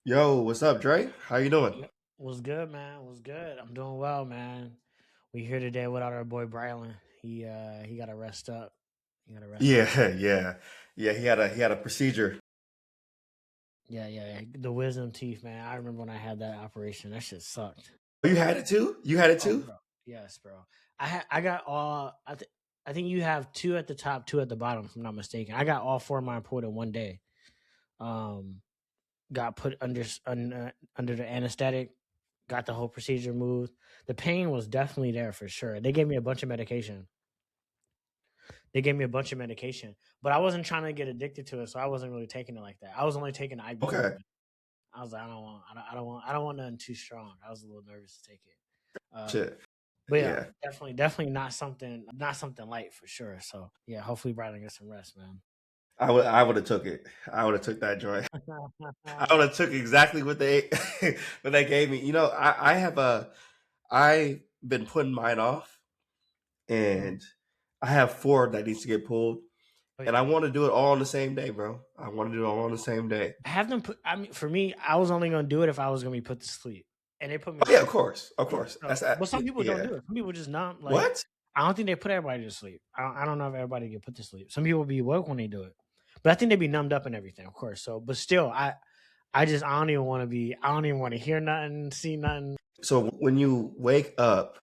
Yo, what's up, Dre? How you doing? Yep. Was good, man. Was good. I'm doing well, man. We here today without our boy Brylan. He got to rest up. He got to rest up. Yeah, yeah, yeah. He had a procedure. Yeah. The wisdom teeth, man. I remember when I had that operation. That shit sucked. Oh, you had it too? You had it Oh, too? bro. Yes, bro. I got all. I think you have two at the top, two at the bottom. If I'm not mistaken. I got all four of mine pulled in one day. Um, got put under the anesthetic. Got the whole procedure moved. The pain was definitely there for sure. They gave me a bunch of medication. But I wasn't trying to get addicted to it, so I wasn't really taking it like that. I was only taking Okay. ibuprofen. I was like, I don't want nothing too strong. I was a little nervous to take it. Um, Shit. but yeah, Yeah. definitely not something light for sure. So yeah, hopefully Brylan gets some rest, man. I would have took it. I would have took that joint. I would have took exactly what they what they gave me. I've been putting mine off, Mm. and I have four that needs to get pulled, Oh and yeah, I want to do it all on the same day, bro. I want to do it all on the same day. have them put. I mean, for me, I was only gonna do it if I was gonna be put to sleep, and they put me Oh to yeah, of sleep. course, of Yeah. course. That's So, that. but some people don't Yeah. do it. Some people just not like. What? I don't think they put everybody to sleep. I don't know if everybody get put to sleep. Some people be woke when they do it, but I think they be numbed up and everything, of course. So, but still, I don't even want to be. I don't even want to hear nothing, see nothing. So when you wake up,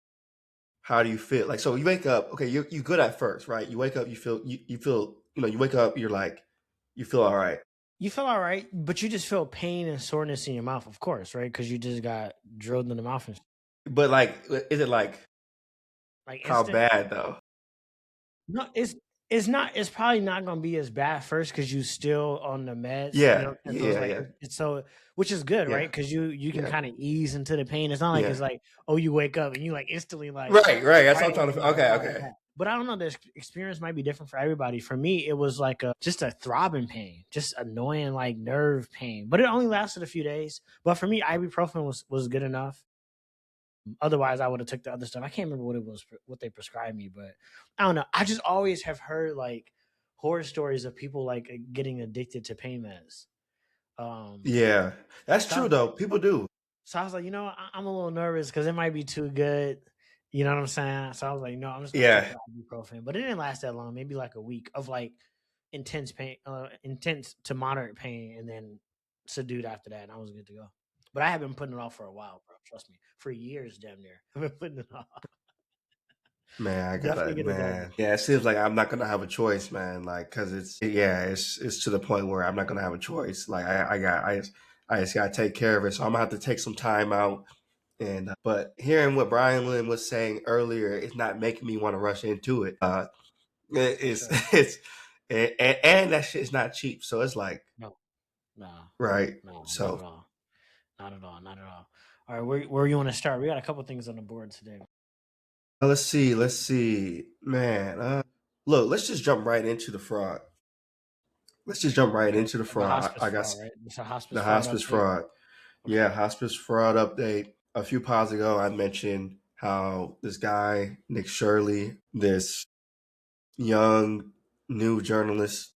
how do you feel? Like, so you wake up, okay, you good at first, right? You wake up, you wake up, you're like, you feel all right. You feel all right, but you just feel pain and soreness in your mouth, of course, right? Because you just got drilled in the mouth and But like, is it like like how instant. bad though? No, it's not. It's probably not gonna be as bad first because you still on the meds, you Yeah, know. And so it's yeah, like yeah, it's so, which is good, yeah, right? Because you can yeah, kind of ease into the pain. It's not like yeah. it's like oh you wake up and you like instantly like Right, right. That's what right I'm trying into to. it. It's Okay, not like okay. that. But I don't know. This experience might be different for everybody. For me, it was like a just a throbbing pain, just annoying like nerve pain. But it only lasted a few days. But for me, ibuprofen was good enough. Otherwise, I would have took the other stuff. I can't remember what it was, what they prescribed me, but I don't know. I just always have heard like horror stories of people like getting addicted to pain meds. Um, Yeah, that's so I true was like, though. People do. you know, I'm a little nervous because it might be too good. You know what I'm saying? So I was like, no, I'm just gonna take Yeah, the ibuprofen. But it didn't last that long. Maybe like a week of like intense pain, intense to moderate pain, and then subdued after that, and I was good to go. But I have been putting it off for a while, bro. Trust me, for years, damn near. I've been putting it off. man. I Definitely gotta, get it done man. though. Yeah, it seems like I'm not gonna have a choice, man. Like, cause it's to the point where I'm not gonna have a choice. Like, I just gotta take care of it. So I'm gonna have to take some time out. And but hearing what Brian Lynn was saying earlier, it's not making me want to rush into it. For It's sure. it's and that shit's not cheap. So it's like No, no, right. no, not So at all. Not at all. Not at all. All right, where you want to start? We got a couple things on the board today. let's see, man. Look, let's just jump right into the fraud. Let's just jump right Okay. into the The fraud. hospice I got fraud, right? It's a hospice the fraud hospice update. fraud. Yeah, Okay. hospice fraud update. A few pods ago, I mentioned how this guy Nick Shirley, this young new journalist,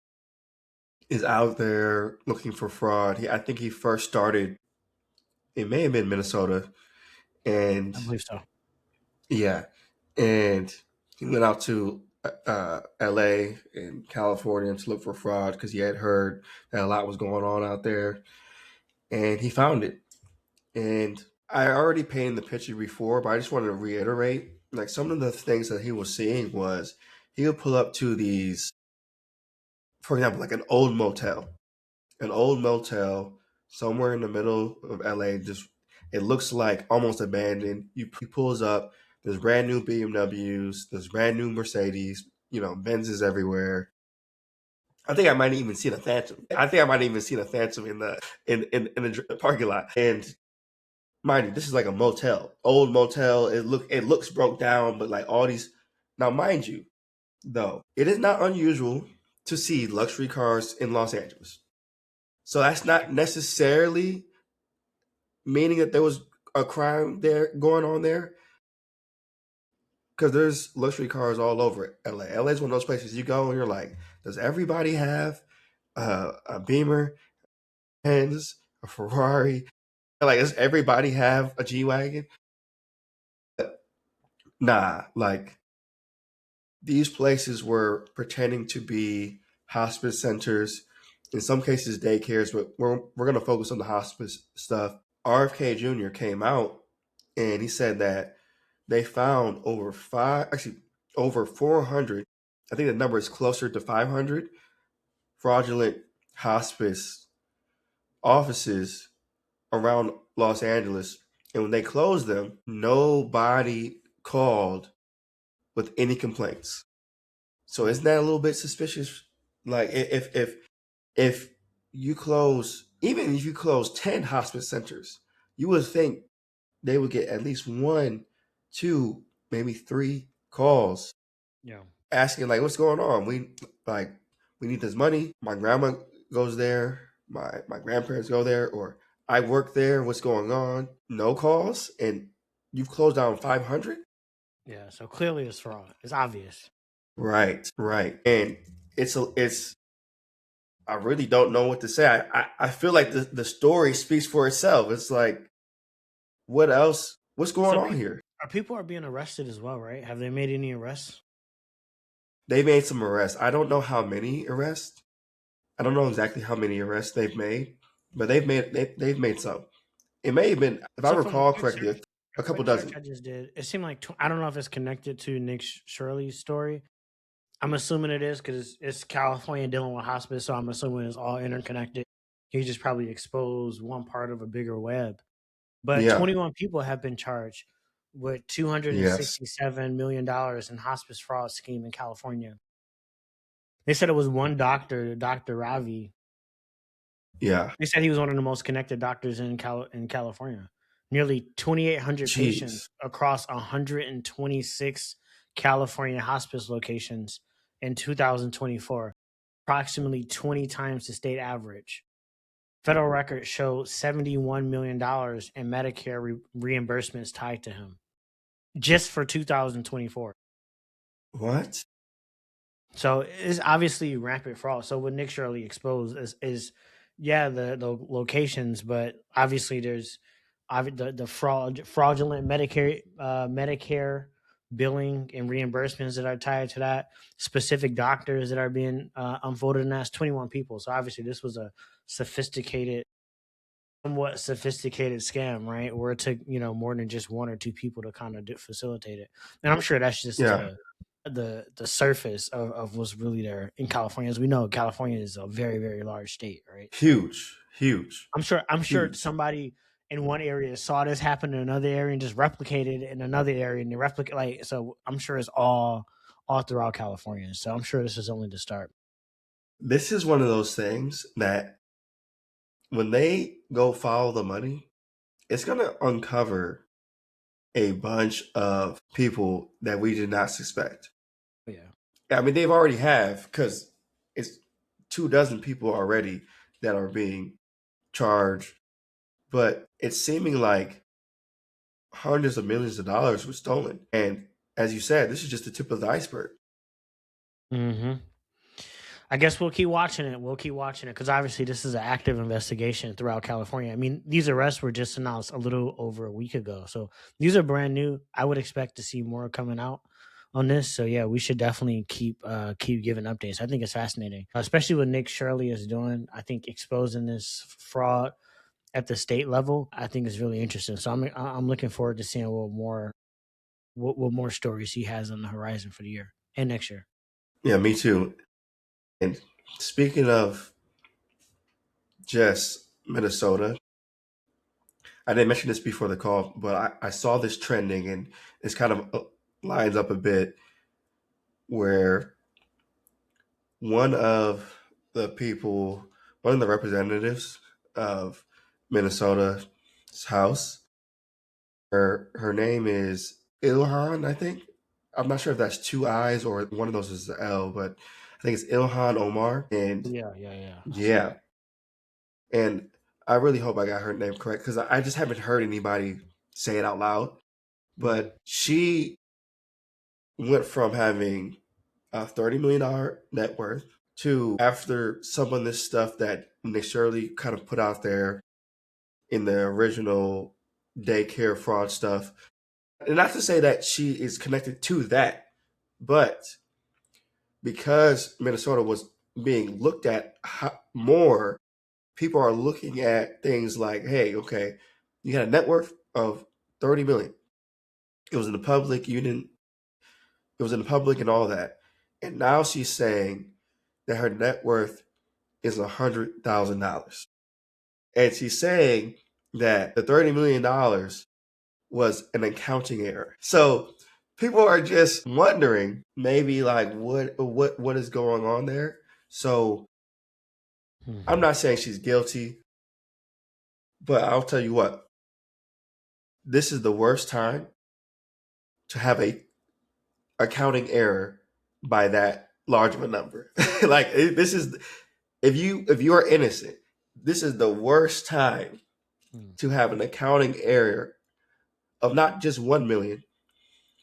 is out there looking for fraud. I think he first started. It may have been Minnesota, and I believe so. yeah, and he went out to L.A. and California to look for fraud because he had heard that a lot was going on out there, and he found it. And I already painted the picture before, but I just wanted to reiterate. Like some of the things that he was seeing was he would pull up to these, for example, like an old motel somewhere in the middle of LA. Just it looks like almost abandoned. He pulls up. There's brand new BMWs. There's brand new Mercedes. Benzes everywhere. I think I might even seen a Phantom. I think I might even seen a Phantom in the parking lot. And mind you, this is like a motel, old motel. It looks broke down, but like all these. Now, mind you, though, it is not unusual to see luxury cars in Los Angeles. So that's not necessarily meaning that there was a crime there going on there, because there's luxury cars all over LA. LA is one of those places you go and you're like, does everybody have a Beamer, Benz? a Ferrari. Like, does everybody have a G wagon? Nah, like these places were pretending to be hospice centers, in some cases daycares, but we're gonna focus on the hospice stuff. RFK Jr. came out and he said that they found over 400. I think the number is closer to 500 fraudulent hospice offices around Los Angeles. And when they closed them, nobody called with any complaints. So isn't that a little bit suspicious? Like if you close, even if you close 10 hospice centers, you would think they would get at least one, two, maybe three calls Yeah. asking like, what's going on? Like we need this money. My grandma goes there, my grandparents go there, or I work there, what's going on? No calls, and you've closed down 500? Yeah. So clearly it's fraud. It's obvious. Right, right. And it's I really don't know what to say. I feel like the story speaks for itself. It's like, what else? What's going So on here? people are being arrested as well, right? Have they made any arrests? They made some arrests. I don't know how many arrests. I don't know exactly how many arrests they've made, but they've made some. It may have been, if I So from recall correctly, a a couple quick search dozen. I just did, it seemed like I don't know if it's connected to Nick Shirley's story. I'm assuming it is because it's California dealing with hospice, so I'm assuming it's all interconnected. He just probably exposed one part of a bigger web. But Yeah. 21 people have been charged with Yes. $267 million in hospice fraud scheme in California. They said it was one doctor, Dr. Ravi. Yeah. They said he was one of the most connected doctors in California. Nearly 2,800 Jeez. patients across 126 California hospice locations in 2024, approximately 20 times the state average. Federal records show $71 million in Medicare reimbursements tied to him just for 2024. What? So it's obviously rampant fraud. So what Nick Shirley exposed is yeah, the locations, but obviously there's the fraudulent Medicare billing and reimbursements that are tied to that, specific doctors that are being unfolded, and that's 21 people. So obviously this was a sophisticated, somewhat sophisticated scam, right? Where it took more than just one or two people to kind of facilitate it, and I'm sure that's just Yeah. the surface of what's really there in California. As we know, California is a very, very large state, right? So Huge. Huge. I'm sure Huge. somebody in one area saw this happen in another area and just replicated it in another area, and they replicate, like, so I'm sure it's all throughout California. So I'm sure this is only the start. This is one of those things that when they go follow the money, it's going to uncover a bunch of people that we did not suspect. Yeah. I mean, they've already have, because it's 24 people already that are being charged, but it's seeming like hundreds of millions of dollars were stolen. And as you said, this is just the tip of the iceberg. Mm-hmm. I guess we'll keep watching it. We'll keep watching it because obviously this is an active investigation throughout California. I mean, these arrests were just announced a little over a week ago, so these are brand new. I would expect to see more coming out on this. So yeah, we should definitely keep giving updates. I think it's fascinating, especially what Nick Shirley is doing. I think exposing this fraud at the state level, I think is really interesting. So I'm looking forward to seeing what more stories he has on the horizon for the year and next year. Yeah, me too. And speaking of just Minnesota, I didn't mention this before the call, but I saw this trending and it's kind of lines up a bit where one of the people, one of the representatives of Minnesota's House, her name is Ilhan, I think. I'm not sure if that's two I's or one of those is the L, but I think it's Ilhan Omar. And Yeah. I saw yeah, that. and I really hope I got her name correct because I just haven't heard anybody say it out loud. Mhm. But she went from having a $30 million net worth to, after some of this stuff that Nick Shirley kind of put out there, in the original daycare fraud stuff. And not to say that she is connected to that, but because Minnesota was being looked at more, people are looking at things like, hey, okay, you had a net worth of 30 million. It was in the public, it was in the public and all that. And now she's saying that her net worth is $100,000. And she's saying that the $30 million was an accounting error. So people are just wondering maybe like what is going on there. So I'm not saying she's guilty, but I'll tell you what, this is the worst time to have a accounting error by that large of a number. Like this is if you are innocent, this is the worst time to have an accounting error of not just 1 million,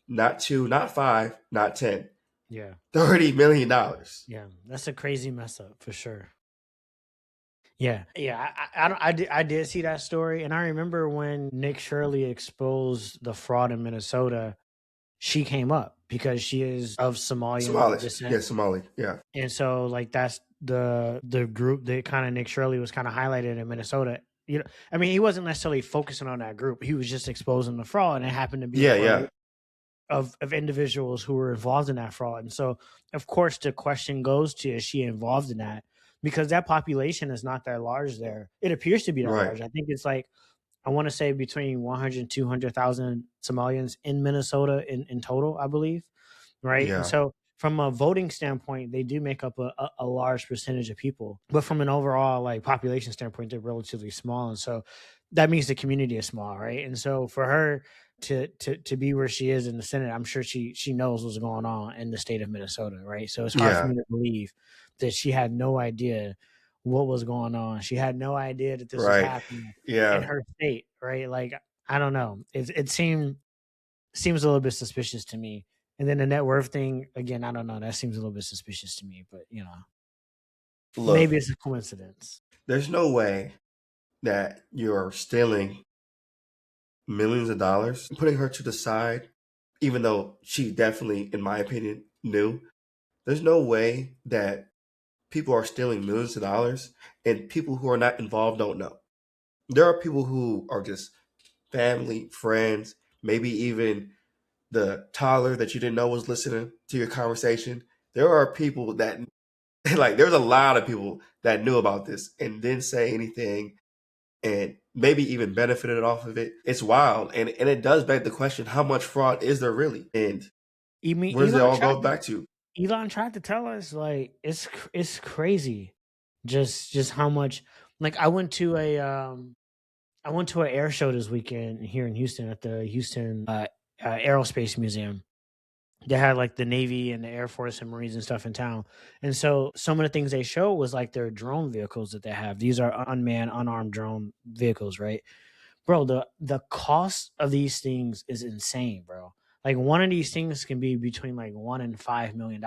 not 2, not 5, not 10. Yeah. $30 million. Yeah. That's a crazy mess up for sure. Yeah. Yeah. I did see that story. And I remember when Nick Shirley exposed the fraud in Minnesota, she came up because she is of Somalian Somali. descent. Yeah, Somali. Yeah. And so like that's the group that kind of Nick Shirley was kind of highlighted in Minnesota. You know, I mean, he wasn't necessarily focusing on that group. He was just exposing the fraud, and it happened to be a group of individuals who were involved in that fraud. And so, of course, the question goes to, is she involved in that? Because that population is not that large there. It appears to be that large. I think it's like, I want to say between 100 and 200,000 Somalians in Minnesota in total, I believe. Right. Yeah. And so from a voting standpoint, they do make up a large percentage of people. But from an overall like population standpoint, they're relatively small. And so that means the community is small. Right. And so for her to be where she is in the Senate, I'm sure she knows what's going on in the state of Minnesota. Right. So it's hard for me to believe that she had no idea what was going on. She had no idea that this was happening in her state, right? Like, I don't know. It seems a little bit suspicious to me. And then the net worth thing, again, I don't know. That seems a little bit suspicious to me, but you know, look, maybe it's a coincidence. There's no way that you're stealing millions of dollars, putting her to the side, even though she definitely, in my opinion, knew. There's no way that people are stealing millions of dollars and people who are not involved don't know. There are people who are just family, friends, maybe even the toddler that you didn't know was listening to your conversation. There are people that, like, there's a lot of people that knew about this and didn't say anything and maybe even benefited off of it. It's wild. And it does beg the question, how much fraud is there really? And where does it all go back to? Elon tried to tell us, like, it's crazy just how much. Like, I went to an air show this weekend here in Houston at the Houston Aerospace Museum. They had like the Navy and the Air Force and Marines and stuff in town. And so some of the things they show was like their drone vehicles that they have. These are unmanned, unarmed drone vehicles, right? Bro, the cost of these things is insane, bro. Like one of these things can be between like $1 and $5 million.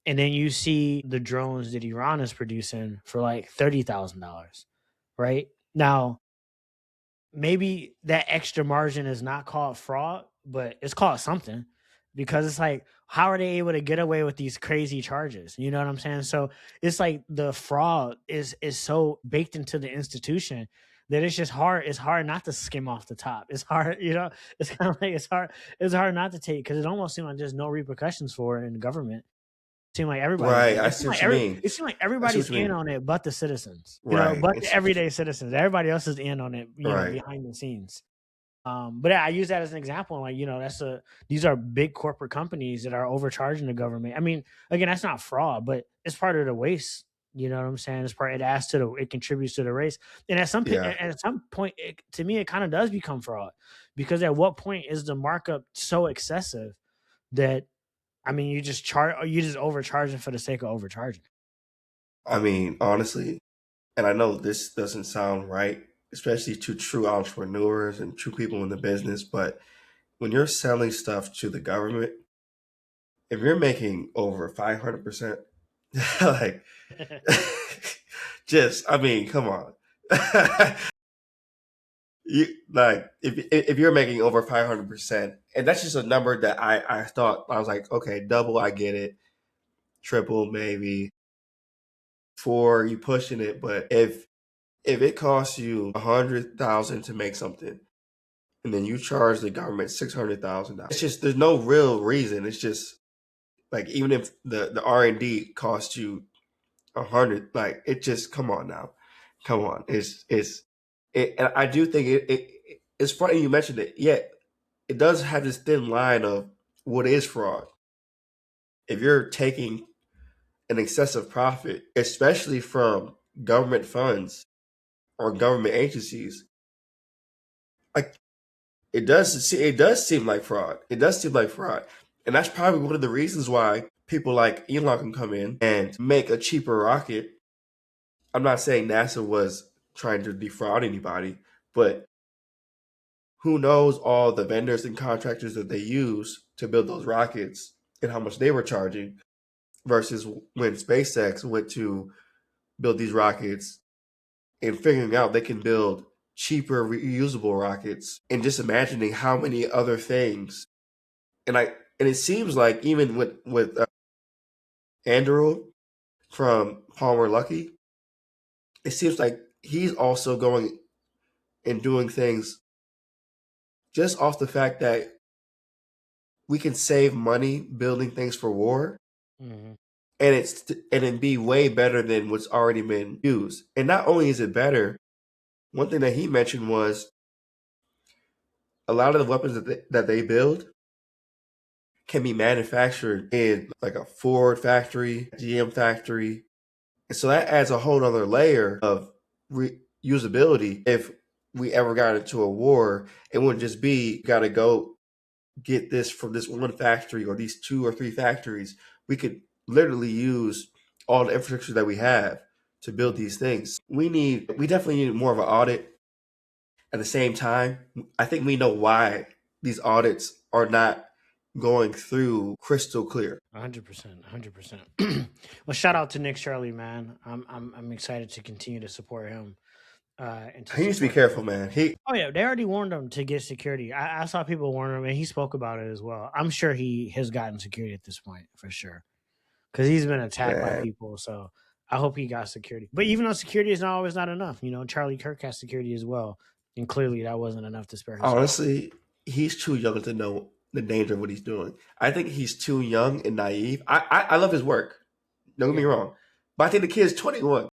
And then you see the drones that Iran is producing for like $30,000, right? Now, maybe that extra margin is not called fraud, but it's called something, because it's like, how are they able to get away with these crazy charges? You know what I'm saying? So it's like the fraud is so baked into the institution that it's just hard. It's hard not to skim off the top. It's hard, you know, it's kind of like, it's hard not to take, because it almost seems like there's no repercussions for it in the government. It seemed like everybody, right? I see what you mean. It seemed like everybody's in on it, but the citizens, you know, but the everyday citizens. Everybody else is in on it, you know, behind the scenes. But I use that as an example. Like, you know, these are big corporate companies that are overcharging the government. I mean, again, that's not fraud, but it's part of the waste. You know what I'm saying? It contributes to the race. And at some point, to me, it kind of does become fraud, because at what point is the markup so excessive that, I mean, you just overcharging for the sake of overcharging? I mean, honestly, and I know this doesn't sound right, especially to true entrepreneurs and true people in the business, but when you're selling stuff to the government, if you're making over 500%, like, just, I mean, come on. you like if you're making over 500%, and that's just a number that I thought I was like, okay, double, I get it, triple maybe, four, you pushing it, but if it costs you 100,000 to make something, and then you charge the government $600,000, it's just there's no real reason. It's just like even if the R&D costs you 100, like it just come on now, come on. And I do think it's funny you mentioned it. Yeah, it does have this thin line of what is fraud. If you're taking an excessive profit, especially from government funds or government agencies, like it does seem like fraud. It does seem like fraud, and that's probably one of the reasons why people like Elon can come in and make a cheaper rocket. I'm not saying NASA was trying to defraud anybody, but who knows all the vendors and contractors that they use to build those rockets and how much they were charging versus when SpaceX went to build these rockets and figuring out they can build cheaper reusable rockets and just imagining how many other things. And it seems like even with Andrew from Palmer Luckey, it seems like he's also going and doing things just off the fact that we can save money building things for war, Mm-hmm. and it be way better than what's already been used. And not only is it better, one thing that he mentioned was a lot of the weapons that they build can be manufactured in like a Ford factory, GM factory. And so that adds a whole other layer of reusability. If we ever got into a war, it wouldn't just be got to go get this from this one factory or these two or three factories. We could literally use all the infrastructure that we have to build these things. We definitely need more of an audit. At the same time, I think we know why these audits are not going through crystal clear. 100%, 100%. Well, shout out to Nick Shirley, man. I'm excited to continue to support him and to He needs to be support. careful, man. Oh yeah, they already warned him to get security. I saw people warn him, and he spoke about it as well. I'm sure he has gotten security at this point for sure, because he's been attacked by Man, people. So I hope he got security. But even though security is not always not enough, Charlie Kirk has security as well, and clearly that wasn't enough to spare his life. honestly, he's too young to know the danger of what he's doing. I think he's too young and naive. I love his work. Don't get me Yeah, wrong. But I think the kid's 21.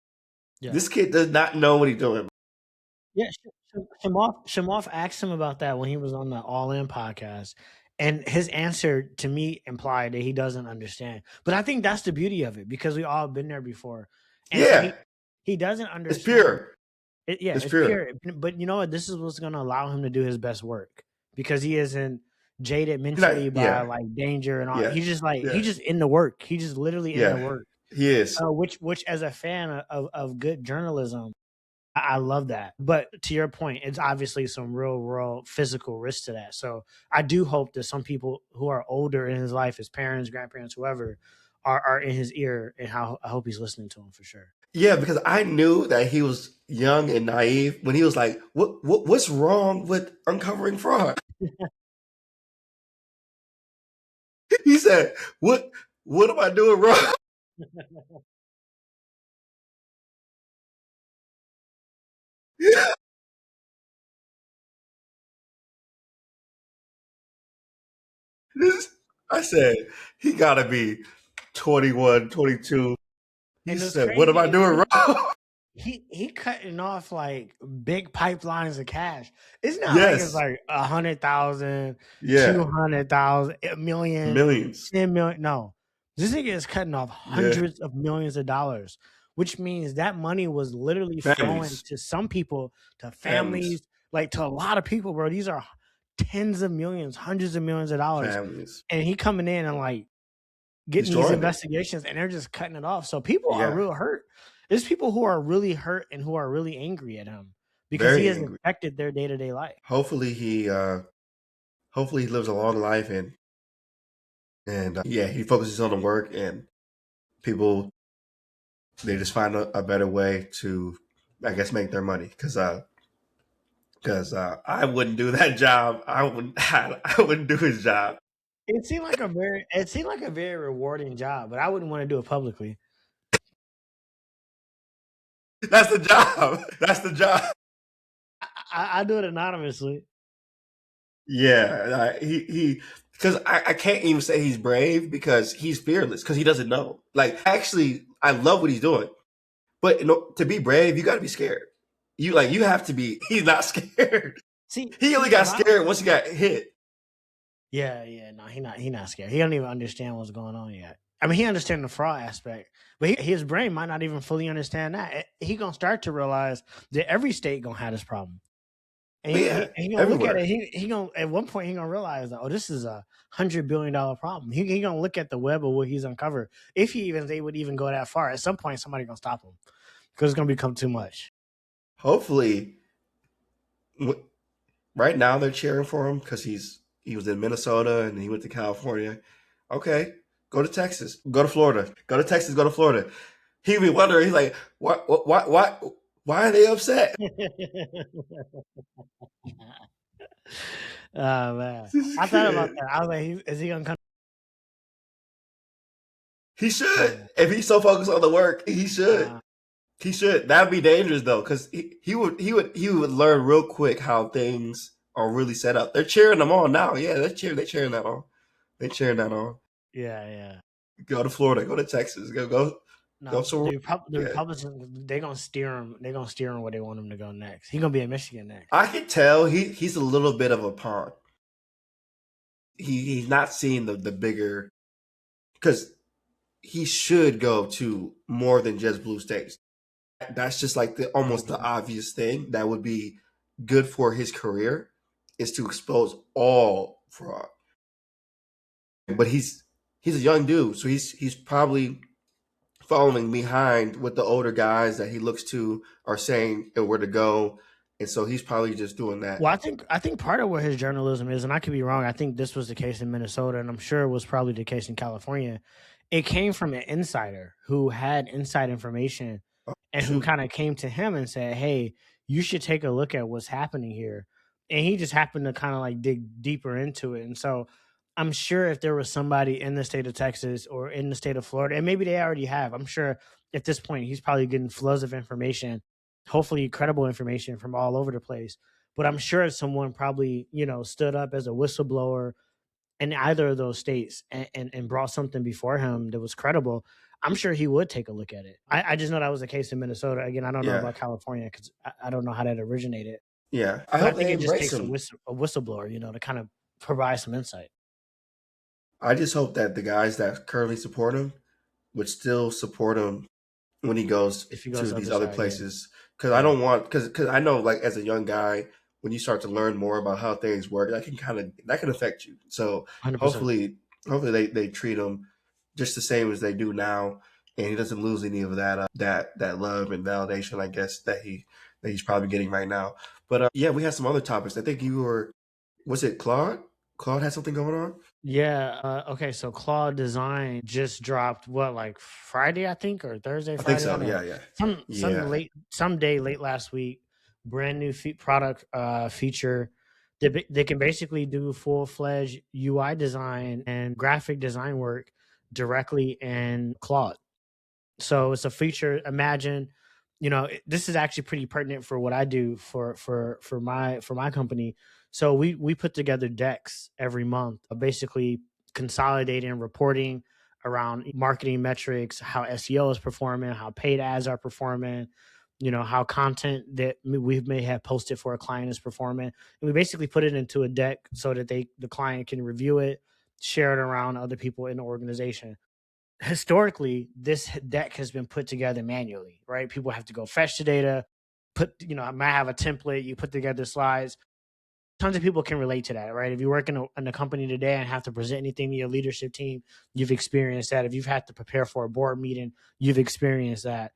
yeah. This kid does not know what he's doing. Yeah, Shamoff asked him about that when he was on the All In podcast, and his answer to me implied that he doesn't understand. But I think that's the beauty of it because we all been there before, and so Yeah, he doesn't it's understand. pure. Yeah, It's it's pure. pure. But you know what? This is what's going to allow him to do his best work because he isn't jaded He's not, mentally by yeah, like danger and all. yeah, He's yeah, just in the work. He's just literally in the yeah. work. He is. Which as a fan of good journalism, I love that. But to your point, it's obviously some real physical risk to that. So I do hope that some people who are older in his life, his parents, grandparents, whoever, are in his ear, and how I hope he's listening to him for sure. Yeah, because I knew that he was young and naive when he was like, what's wrong with uncovering fraud?" He said, what am I doing wrong? I said, he gotta be 21, 22. He And what's said, what am crazy I is doing wrong? he cutting off like big pipelines of cash. It's not like it's Yes. like 100,000, Yeah. 200,000, a million, Millions. 10 million. No, this nigga is cutting off Yeah. hundreds of millions of dollars, which means that money was literally flowing Families. to some people, to Families. families, like to a lot of people, bro. These are tens of millions, hundreds of millions of dollars, Families. and he coming in and like getting these Destroying it. investigations and they're just cutting it off. So people are Yeah. real hurt. There's people who are really hurt and who are really angry at him because he Very has angry. affected their day-to-day life. Hopefully he lives a long life and yeah, he focuses on the work and people they just find a better way to I guess make their money because because I wouldn't do that job. I wouldn't do his job. It seemed like a very rewarding job, but I wouldn't want to do it publicly. That's the job. That's the job. I do it anonymously. Yeah, he because I can't even say he's brave because he's fearless because he doesn't know. Like actually, I love what he's doing, but to be brave, you got to be scared. You have to be. He's not scared. He only See, got scared once he got hit. yeah, no, he not scared. He don't even understand what's going on yet. I mean, he understands the fraud aspect, but his brain might not even fully understand that. He gonna start to realize that every state gonna have this problem. And But yeah, he gonna look at everywhere. it. He gonna at one point he gonna realize that, oh, this is $100 billion problem. He gonna look at the web of what he's uncovered. If they would even go that far, at some point somebody gonna stop him because it's gonna become too much. Hopefully, right now they're cheering for him because he was in Minnesota and he went to California. Okay, go to Texas, go to Florida, go to Texas, go to Florida. He'd be wondering. He's like, why are they upset? Oh man, This is I thought about good. that. I was like, is he gonna come? He should. Uh, If he's so focused on the work, he should. uh, He should. That'd be dangerous though, because he would learn real quick how things are really set up. They're cheering them on now. Yeah, they're cheering that on. They're cheering that on. yeah. Go to Florida. Go to Texas. Go No, somewhere. The Yeah. Republicans they're gonna steer him. They're gonna steer him where they want him to go next. He's gonna be in Michigan next. I can tell he's a little bit of a pawn. He's not seeing the bigger because he should go to more than just blue states. That's just like the almost the 100%. obvious thing that would be good for his career is to expose all fraud. But he's a young dude, so he's probably following behind what the older guys that he looks to are saying and where to go, and so he's probably just doing that. Well, I think part of what his journalism is, and I could be wrong. I think this was the case in Minnesota, and I'm sure it was probably the case in California. It came from an insider who had inside information Oh, and who shoot, kind of came to him and said, "Hey, you should take a look at what's happening here." And he just happened to kind of like dig deeper into it. And so I'm sure if there was somebody in the state of Texas or in the state of Florida, and maybe they already have, I'm sure at this point he's probably getting floods of information, hopefully credible information from all over the place. But I'm sure someone probably, stood up as a whistleblower in either of those states and brought something before him that was credible. I'm sure he would take a look at it. I just know that was the case in Minnesota. Again, I don't know yeah, about California because I don't know how that originated. yeah. I But I hope think they it just embrace takes him. a whistleblower, to kind of provide some insight I just hope that the guys that currently support him would still support him when he goes if he goes to to the these other other side. Yeah, places because I yeah, don't want because I know like as a young guy when you start to learn more about how things work that can affect you. So 100%. hopefully they treat him just the same as they do now, and he doesn't lose any of that love and validation I guess that he's probably getting right now. But yeah, we had some other topics. I think you were was it Claude? Claude had something going on. Yeah. Okay. So Claude Design just dropped what, like Friday, I think, or Thursday, I think Friday. I so. don't know. Yeah, yeah, Some yeah. some day late last week. Brand new product feature. They can basically do full fledged UI design and graphic design work directly in Claude. So it's a feature. Imagine, this is actually pretty pertinent for what I do for my company. So we put together decks every month, basically consolidating reporting around marketing metrics, how SEO is performing, how paid ads are performing, how content that we may have posted for a client is performing, and we basically put it into a deck so that the client can review it, share it around other people in the organization. Historically, this deck has been put together manually, right? People have to go fetch the data, I might have a template, you put together slides. Tons of people can relate to that, right? If you work in a company today and have to present anything to your leadership team, you've experienced that. If you've had to prepare for a board meeting, you've experienced that.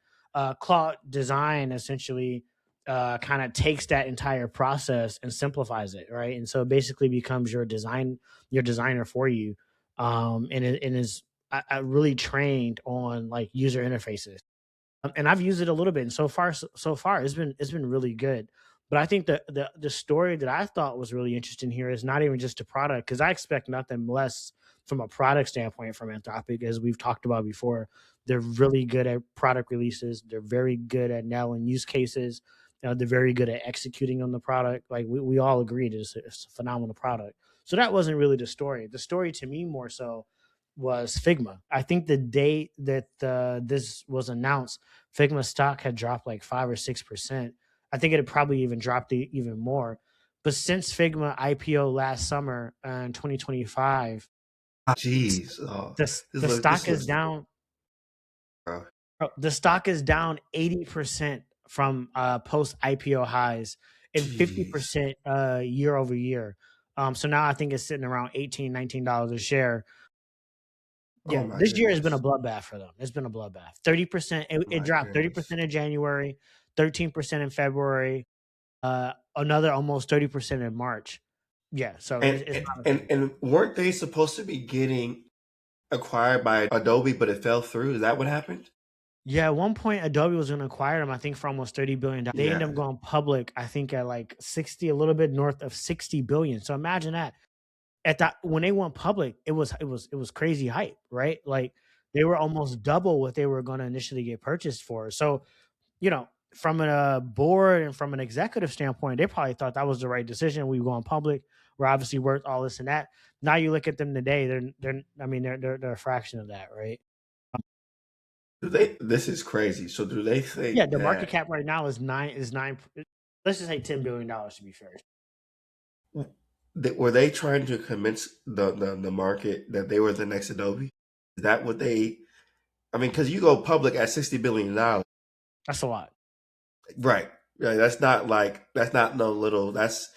Cloud design essentially kind of takes that entire process and simplifies it, right? And so it basically becomes your designer for you, and is I really trained on like user interfaces, and I've used it a little bit, and so far it's been really good. But I think the story that I thought was really interesting here is not even just a product, because I expect nothing less from a product standpoint from Anthropic, as we've talked about before. They're really good at product releases. They're very good at nailing use cases. They're very good at executing on the product. Like we all agreed, it's a phenomenal product. So that wasn't really the story. The story to me more so was Figma. I think the day that this was announced, Figma stock had dropped like 5 or 6%. I think it had probably even dropped even more. But since Figma IPO last summer in 2025, Jeez, oh, the stock this is looks. down. Uh, The stock is down 80% from post IPO highs and Jeez, 50% year over year. So now I think it's sitting around $18, $19 a share. oh Yeah, my this year has been a goodness, bloodbath for them. It's been a bloodbath. 30%. It my dropped goodness. 30% in January, 13% in February, another almost 30% in March. Yeah, so And, it's and not and looking. and weren't they supposed to be getting acquired by Adobe, but it fell through? Is that what happened? Yeah, at one point Adobe was going to acquire them, I think, for almost $30 billion. They ended Yeah. up going public, I think, at like 60, a little bit north of 60 billion. So imagine that. At that when they went public, it was crazy hype, right? Like they were almost double what they were going to initially get purchased for. So, from a board and from an executive standpoint, they probably thought that was the right decision. We going public. We're obviously worth all this and that. Now you look at them today, they're I mean, they're a fraction of that, right? Do they? This is crazy. So do they Yeah, think the market that cap right now is nine. Let's just say $10 billion to be fair. were they trying to convince the market that they were the next Adobe? Is that what they? I mean, because you go public at $60 billion, That's a lot. right? Right. That's not no little. That's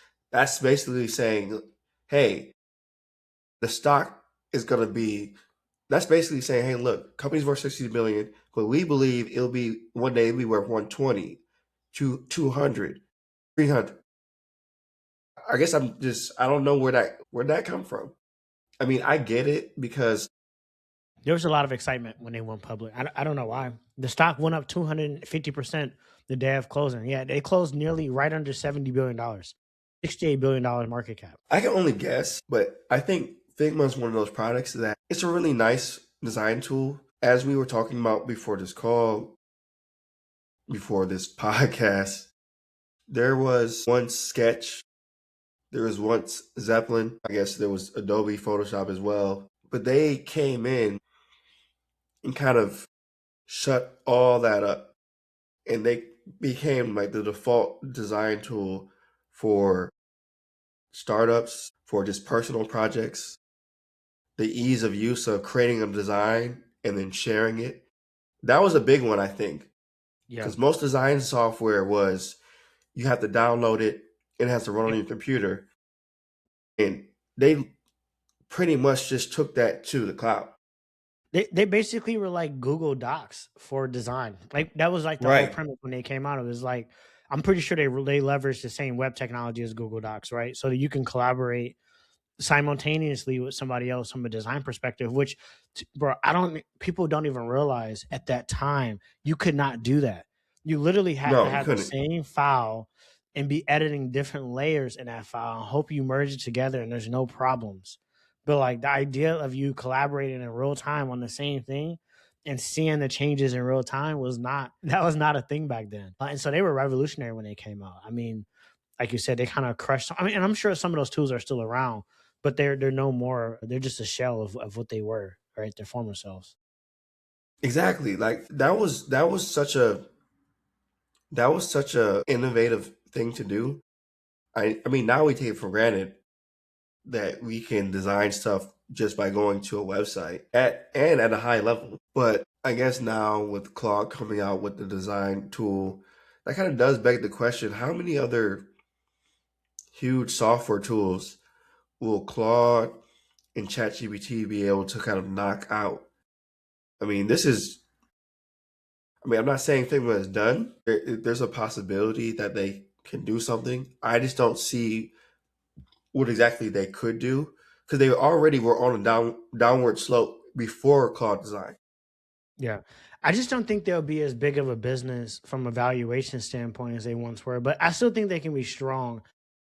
basically saying, hey, the stock is going to be. That's basically saying, hey, look, company's worth 60 billion, but we believe it'll be one day it'll be worth 120, 200, 300. I guess I don't know where that come from. I mean, I get it because There was a lot of excitement when they went public. I don't know why. The stock went up 250% the day of closing. Yeah, they closed nearly right under $70 billion, $68 billion market cap. I can only guess, but I think Figma is one of those products that it's a really nice design tool. As we were talking about before this call, before this podcast, there was once Sketch, there was once Zeppelin. I guess there was Adobe Photoshop as well. But they came in and kind of shut all that up. And they became like the default design tool for startups, for just personal projects, the ease of use of creating a design and then sharing it. That was a big one, I think, Yeah. because most design software was you have to download it, it has to run on Yep. your computer, and they pretty much just took that to the cloud. They basically were like Google Docs for design. Like that was like the whole Right. premise when they came out. It was like I'm pretty sure they leveraged the same web technology as Google Docs, right? So that you can collaborate simultaneously with somebody else from a design perspective, which, bro, I don't, people don't even realize at that time you could not do that. You literally have to No, you have the couldn't. same file and be editing different layers in that file and hope you merge it together and there's no problems. But like the idea of you collaborating in real time on the same thing and seeing the changes in real time was not, that was not a thing back then. And so they were revolutionary when they came out. I mean, like you said, they kind of crushed. I mean, and I'm sure some of those tools are still around, but they're no more. They're just a shell of what they were, right? Their former selves. Exactly. Like that was such a innovative thing to do. I mean now we take it for granted that we can design stuff just by going to a website at a high level. But I guess now with Claude coming out with the design tool, that kind of does beg the question: how many other huge software tools will Claude and ChatGPT be able to kind of knock out? I mean, this is. I mean, I'm not saying Figma is done. There's a possibility that they can do something. I just don't see what exactly they could do because they already were on a downward slope before Claude Design. Yeah, I just don't think they'll be as big of a business from a valuation standpoint as they once were, but I still think they can be strong.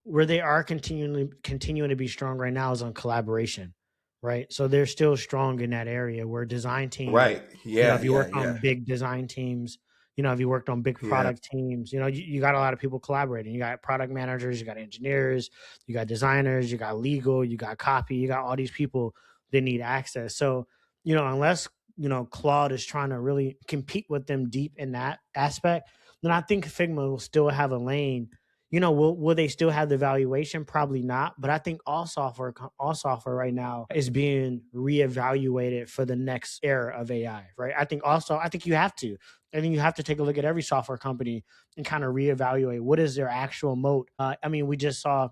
Where they are continuing to be strong right now is on collaboration, right? So they're still strong in that area where design teams, Right. Yeah. if you Yeah. worked on Yeah. big design teams, if you worked on big Yeah. product teams, you got a lot of people collaborating. You got product managers, you got engineers, you got designers, you got legal, you got copy, you got all these people that need access. So, unless, Claude is trying to really compete with them deep in that aspect, then I think Figma will still have a lane. Will they still have the valuation? Probably not. But I think all software right now is being reevaluated for the next era of AI, right? I think you have to. I think you have to take a look at every software company and kind of reevaluate what is their actual moat. We just saw,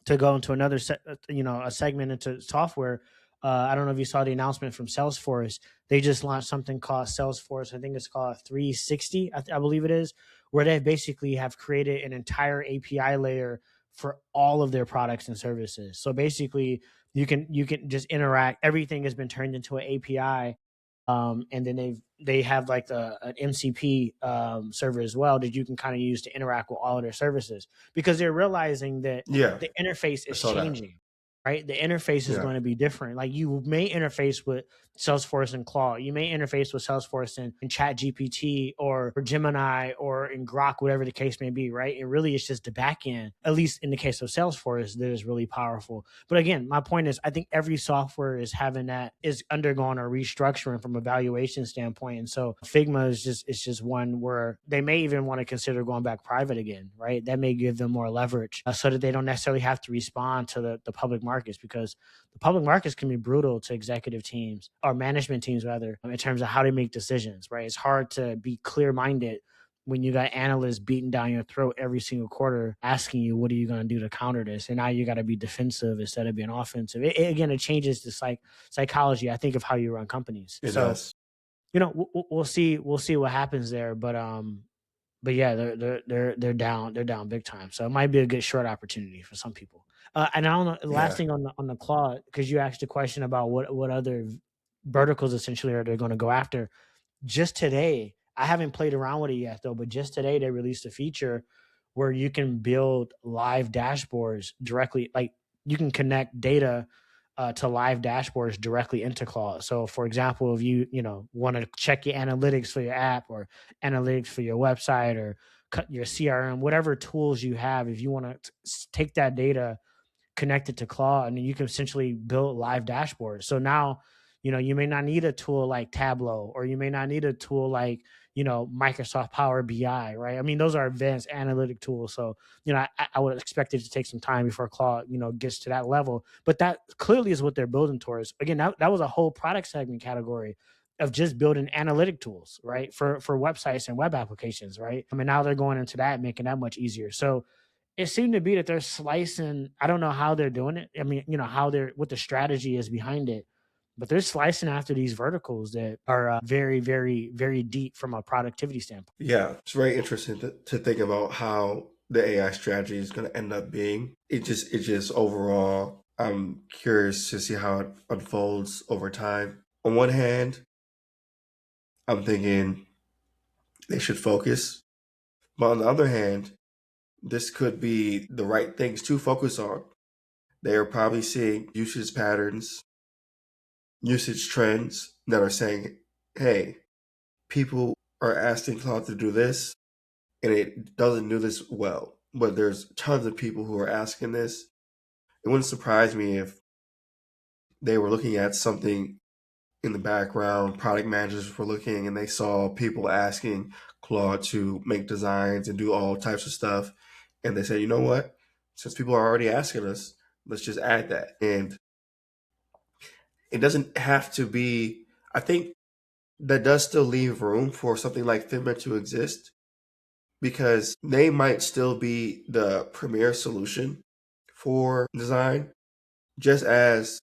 to go into another a segment into software. I don't know if you saw the announcement from Salesforce. They just launched something called Salesforce. I think it's called 360. I believe it is, where they basically have created an entire API layer for all of their products and services. So basically, you can just interact. Everything has been turned into an API, and then they have like an MCP server as well that you can kind of use to interact with all of their services, because they're realizing that Yeah. the interface I is saw that. changing, right? The interface is Yeah. going to be different. Like, you may interface with Salesforce and Claude. You may interface with Salesforce and Chat GPT or Gemini or in Grok, whatever the case may be, right? It really is just the back end, at least in the case of Salesforce, that is really powerful. But again, my point is, I think every software is undergoing a restructuring from a valuation standpoint. And so Figma is just one where they may even want to consider going back private again, right? That may give them more leverage, so that they don't necessarily have to respond to the public markets, because the public markets can be brutal to executive teams, or management teams rather, in terms of how they make decisions, right? It's hard to be clear minded when you got analysts beating down your throat every single quarter asking you, what are you going to do to counter this? And now you got to be defensive instead of being offensive. Again, it changes the psychology, I think, of how you run companies. It So, does. we'll see what happens there. But yeah, they're down. They're down big time. So it might be a good short opportunity for some people. And I don't know. The last Yeah. thing on the claw, because you asked a question about what other verticals essentially are they going to go after. Just today, I haven't played around with it yet though, but just today they released a feature where you can build live dashboards directly. Like, you can connect data to live dashboards directly into Claude. So, for example, if you want to check your analytics for your app, or analytics for your website, or cut your CRM, whatever tools you have, if you want to take that data, connected to Claude, and you can essentially build live dashboards. So now, you may not need a tool like Tableau, or you may not need a tool like, Microsoft Power BI, right? I mean, those are advanced analytic tools. So, I would expect it to take some time before Claude, gets to that level. But that clearly is what they're building towards. Again, that was a whole product segment category of just building analytic tools, right? For websites and web applications, right? I mean, now they're going into that, making that much easier. So it seemed to be that they're slicing. I don't know how they're doing it. I mean, how they're what the strategy is behind it, but they're slicing after these verticals that are very, very, very deep from a productivity standpoint. Yeah. It's very interesting to think about how the AI strategy is going to end up being. It just overall, I'm curious to see how it unfolds over time. On one hand, I'm thinking they should focus. But on the other hand, this could be the right things to focus on. They are probably seeing usage patterns, usage trends that are saying, hey, people are asking Claude to do this and it doesn't do this well. But there's tons of people who are asking this. It wouldn't surprise me if they were looking at something in the background, product managers were looking and they saw people asking Claude to make designs and do all types of stuff. And they said, you know what? Since people are already asking us, let's just add that. And it doesn't have to be, I think that does still leave room for something like Figma to exist because they might still be the premier solution for design, just as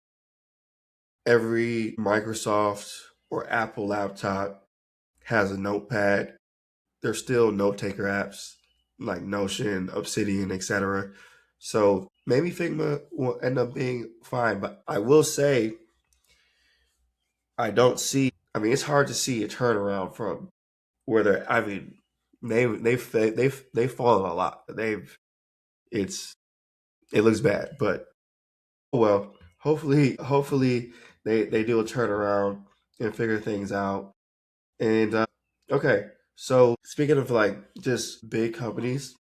every Microsoft or Apple laptop has a notepad. There's still note taker apps like Notion, Obsidian, etc. So maybe Figma will end up being fine, but I will say I don't see I mean, it's hard to see a turnaround from where they're. I mean, they've fallen a lot. It's it looks bad, but oh well. Hopefully they do a turnaround and figure things out. And okay, so speaking of like just big companies,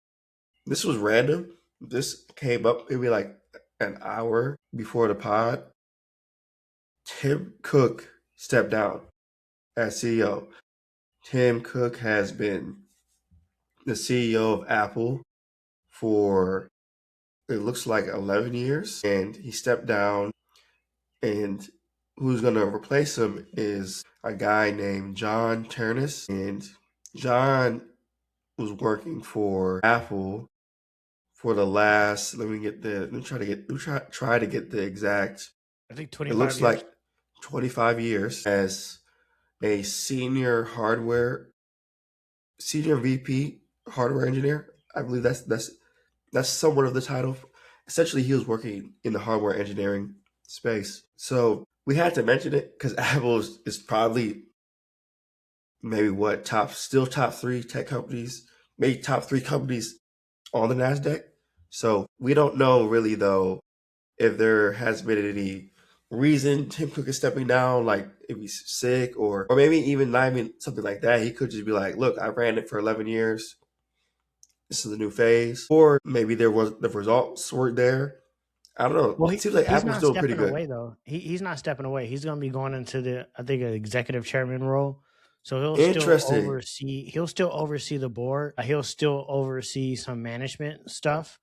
this was random. This came up maybe like an hour before the pod. Tim Cook stepped down as CEO. Tim Cook has been the CEO of Apple for it looks like 11 years, and he stepped down. And who's going to replace him is a guy named John Ternus. And John was working for Apple for the last. Let me try to get the exact. I think It 25 looks years. like 25 years as a senior VP hardware engineer. I believe that's somewhat of the title. Essentially, he was working in the hardware engineering space. So we had to mention it because Apple is probably maybe what top three tech companies, maybe top three companies on the Nasdaq. So we don't know really though if there has been any reason Tim Cook is stepping down, like if he's sick or maybe even not even something like that. He could just be like, look, I ran it for 11 years. This is a new phase. Or maybe there was the results weren't there. I don't know. Well, It seems like he's Apple's not doing pretty stepping good. away though. He's not stepping away. He's going to be going into the I think an executive chairman role. So Interesting. he'll still oversee the board. He'll still oversee some management stuff.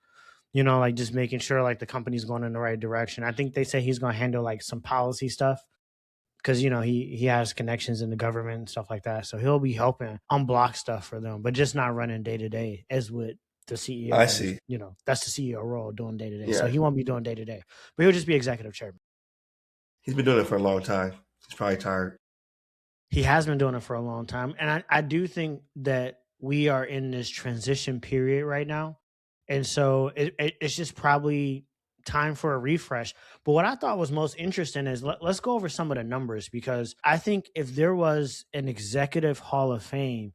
You know, like just making sure like the company's going in the right direction. I think they say he's going to handle like some policy stuff because you know he has connections in the government and stuff like that. So he'll be helping unblock stuff for them, but just not running day to day as with the I CEO is. see. You know, that's the CEO role doing day to day. So Yeah. he won't be doing day to day, but he'll just be executive chairman. He's been doing it for a long time. He's probably tired. He has been doing it for a long time, and I do think that we are in this transition period right now, and so it's just probably time for a refresh. But what I thought was most interesting is let's go over some of the numbers because I think if there was an executive Hall of Fame,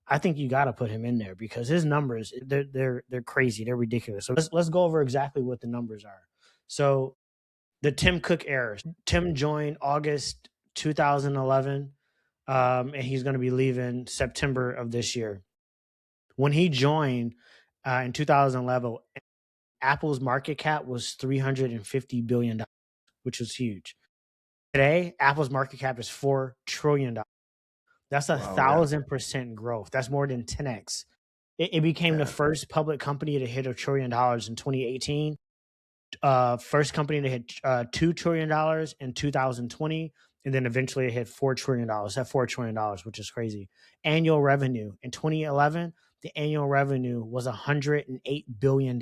I think you got to put him in there because his numbers they're crazy, they're ridiculous. So let's go over exactly what the numbers are. So the Tim Cook era. Tim joined August 2011, and he's going to be leaving September of this year. When he joined in 2011, Apple's market cap was $350 billion, which was huge. Today, Apple's market cap is $4 trillion. That's a Wow. Yeah. 1,000% growth. That's more than 10x. It became the Yeah. first public company to hit $1 trillion in 2018. First company to hit $2 trillion in 2020, and then eventually it hit $4 trillion. At $4 trillion, which is crazy. Annual revenue in 2011, the annual revenue was $108 billion.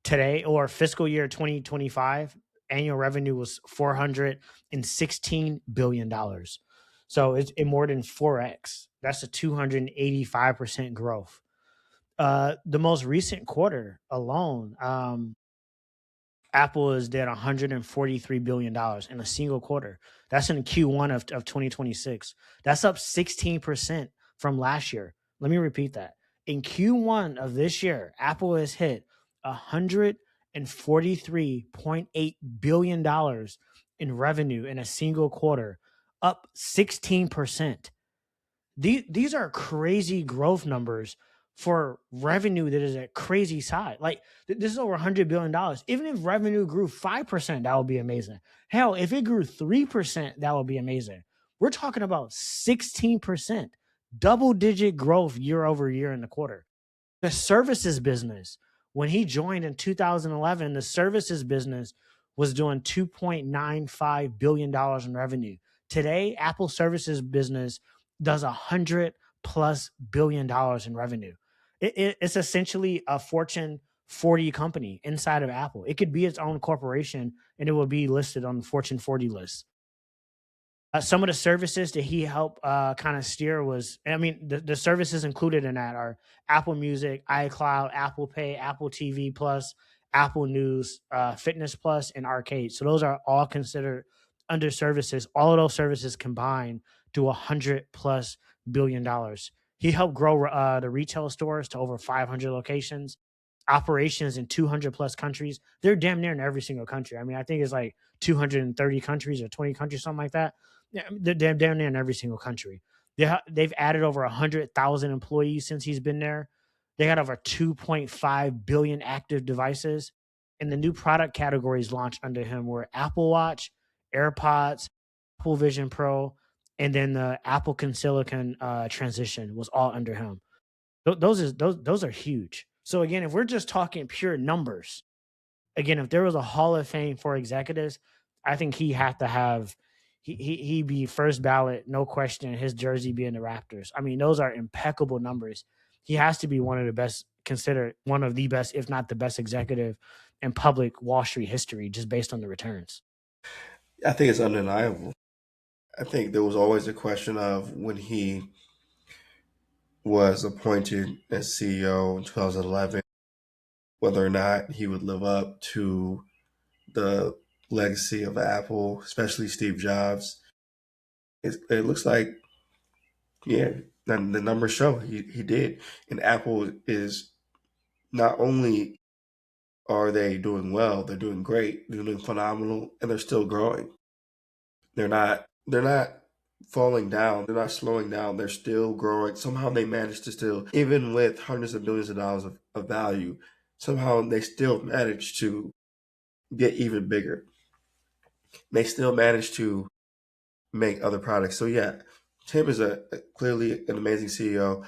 Today, or fiscal year 2025, annual revenue was $416 billion. So it's more than 4x. That's a 285% growth. The most recent quarter alone, Apple is dead $143 billion in a single quarter. That's in Q1 of 2026. That's up 16% from last year. Let me repeat that. In Q1 of this year, Apple has hit $143.8 billion in revenue in a single quarter, up 16%. These are crazy growth numbers for revenue that is a crazy size. Like this is over $100 billion. Even if revenue grew 5%, that would be amazing. Hell, if it grew 3%, that would be amazing. We're talking about 16%, double digit growth year over year in the quarter. The services business, when he joined in 2011, the services business was doing $2.95 billion in revenue. Today, Apple services business does $100+ billion in revenue. It's essentially a Fortune 40 company inside of Apple. It could be its own corporation and it will be listed on the Fortune 40 list. Some of the services that he helped kind of steer was, I mean, the services included in that are Apple Music, iCloud, Apple Pay, Apple TV Plus, Apple News, Fitness Plus, and Arcade. So those are all considered under services. All of those services combined to $100+ billion. He helped grow the retail stores to over 500 locations, operations in 200 plus countries. They're damn near in every single country. I mean, I think it's like 230 countries or 20 countries, something like that. Yeah, they're damn near in every single country. They've added over 100,000 employees since he's been there. They got over 2.5 billion active devices. And the new product categories launched under him were Apple Watch, AirPods, Apple Vision Pro, and then the Apple Silicon transition was all under him. Those are huge. So again, if we're just talking pure numbers, again, if there was a Hall of Fame for executives, I think he had to have he'd be first ballot, no question. His jersey being the Raptors. I mean, those are impeccable numbers. He has to be one of the best, considered one of the best, if not the best executive in public Wall Street history, just based on the returns. I think it's undeniable. I think there was always a question of when he was appointed as CEO in 2011, whether or not he would live up to the legacy of Apple, especially Steve Jobs. It looks like, yeah, the numbers show he did. And Apple is not only are they doing well, they're doing great, they're doing phenomenal, and they're still growing. They're not falling down, they're not slowing down, they're still growing. Somehow they managed to still, even with hundreds of billions of dollars of value, somehow they still managed to get even bigger. They still managed to make other products. So yeah, Tim is clearly an amazing CEO.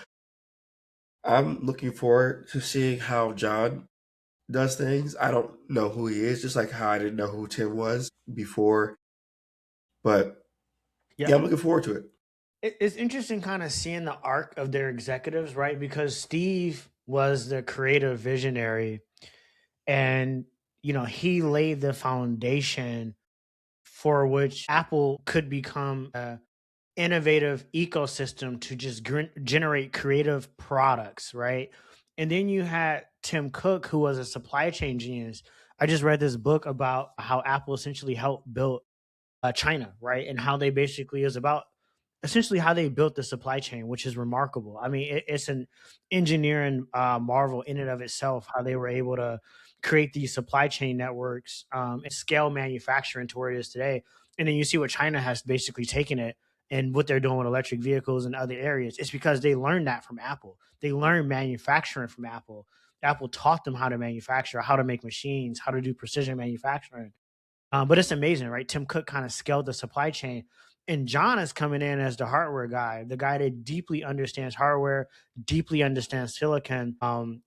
I'm looking forward to seeing how John does things. I don't know who he is, just like how I didn't know who Tim was before. But Yeah, yeah, I'm looking forward to it. it's interesting kind of seeing the arc of their executives, right? Because Steve was the creative visionary, and he laid the foundation for which Apple could become a innovative ecosystem to just generate creative products, right? And then you had Tim Cook, who was a supply chain genius. I just read this book about how Apple essentially helped build China, right? And how they basically is about essentially how they built the supply chain, which is remarkable. I mean, it's an engineering marvel in and of itself, how they were able to create these supply chain networks and scale manufacturing to where it is today. And then you see what China has basically taken it and what they're doing with electric vehicles and other areas. It's because they learned that from Apple. They learned manufacturing from Apple. Apple taught them how to manufacture, how to make machines, how to do precision manufacturing. But it's amazing, right? Tim Cook kind of scaled the supply chain. And John is coming in as the hardware guy, the guy that deeply understands hardware, deeply understands silicon,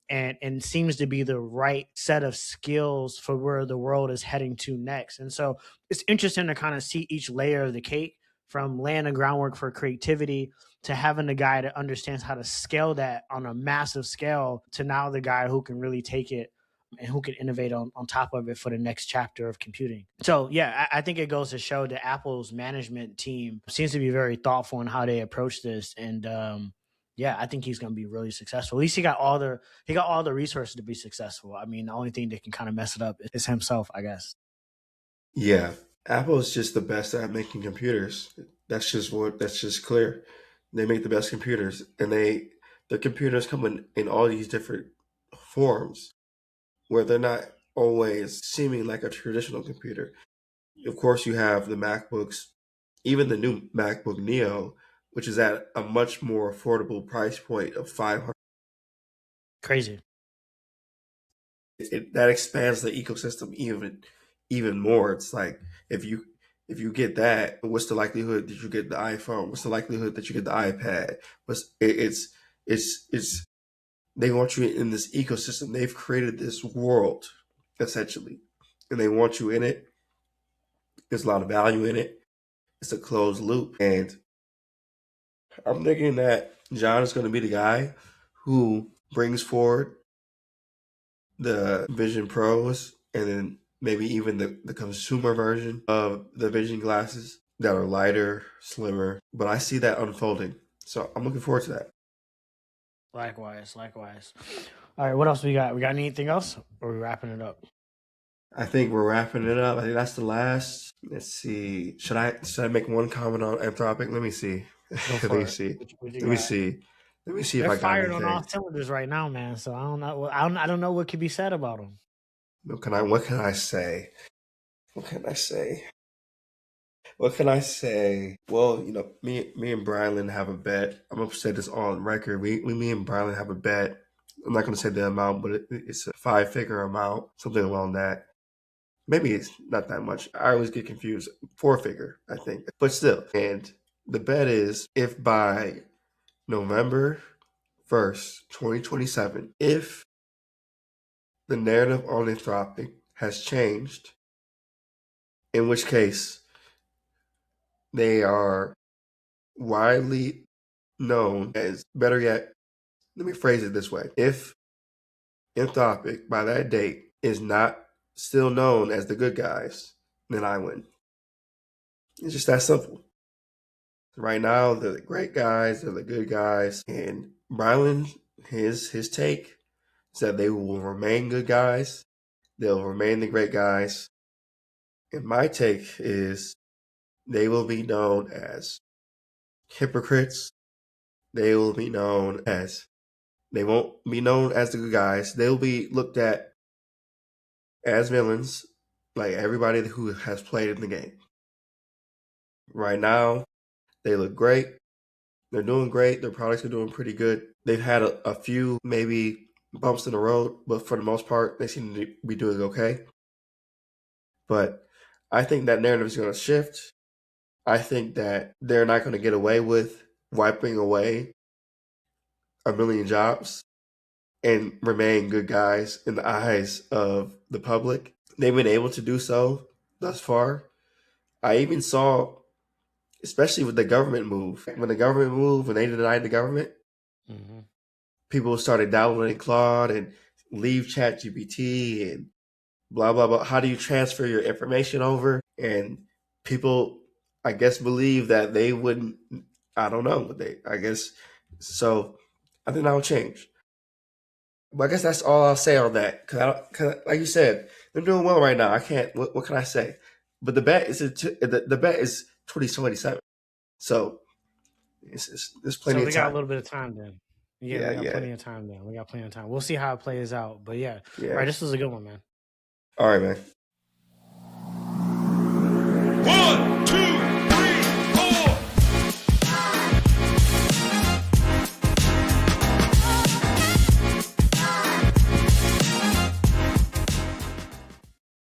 and seems to be the right set of skills for where the world is heading to next. And so it's interesting to kind of see each layer of the cake, from laying the groundwork for creativity to having the guy that understands how to scale that on a massive scale to now the guy who can really take it and who can innovate on top of it for the next chapter of computing. So yeah, I think it goes to show that Apple's management team seems to be very thoughtful in how they approach this. And yeah, I think he's going to be really successful. At least he got all the resources to be successful. I mean, the only thing that can kind of mess it up is himself, I guess. Yeah, Apple is just the best at making computers. That's just clear. They make the best computers, and the computers come in all these different forms where they're not always seeming like a traditional computer. Of course, you have the MacBooks, even the new MacBook Neo, which is at a much more affordable price point of 500. Crazy. That expands the ecosystem even more. It's like if you if you get that, what's the likelihood that you get the iPhone? What's the likelihood that you get the iPad? It's they want you in this ecosystem. They've created this world essentially, and they want you in it. There's a lot of value in it. It's a closed loop, and I'm thinking that John is going to be the guy who brings forward the Vision Pros and then maybe even the consumer version of the Vision glasses that are lighter, slimmer. But I see that unfolding. So I'm looking forward to that. Likewise, likewise. All right, what else we got? We got anything else? Or are we wrapping it up? I think we're wrapping it up. I think that's the last. Let's see. Should I make one comment on Anthropic? Let me see. Go Let me for it. see. What you Let me got? see. Let me see if They're I got fired on all anything. cylinders right now, man. So I don't know. I don't know what could be said about them. What can I say? What can I say? What can I say? Well, me and Brylan have a bet. I'm gonna say this on record. Me and Brylan have a bet. I'm not gonna say the amount, but it's a 5-figure amount, something along that. Maybe it's not that much. I always get confused. 4-figure, I think, but still. And the bet is if by November 1st, 2027, if the narrative on Anthropic has changed, in which case they are widely known as, better yet, let me phrase it this way. If Anthropic by that date is not still known as the good guys, then I win. It's just that simple. Right now, they're the great guys, they're the good guys, and Brylan, his take is that they will remain good guys, they'll remain the great guys, and my take is they will be known as hypocrites. They will be known as They won't be known as the good guys. They'll be looked at as villains, like everybody who has played in the game. Right now, they look great. They're doing great. Their products are doing pretty good. They've had a few maybe bumps in the road, but for the most part, they seem to be doing okay. But I think that narrative is going to shift. I think that they're not going to get away with wiping away a million jobs and remain good guys in the eyes of the public. They've been able to do so thus far. I even saw, especially with the government move, when they denied the government, Mm-hmm. people started downloading Claude and leave ChatGPT and blah, blah, blah. How do you transfer your information over? And people, I guess, believe that they wouldn't, I don't know, but I guess, so I think that'll change. But I guess that's all I'll say on that. Cause like you said, they're doing well right now. I can't. What can I say? But the bet is 2027. So there's So plenty of we got a time. little bit of time then. Yeah, we Yeah, got yeah, plenty of time then. We got plenty of time. We'll see how it plays out. But yeah. All right, yeah. this was a good one, man. All right, man.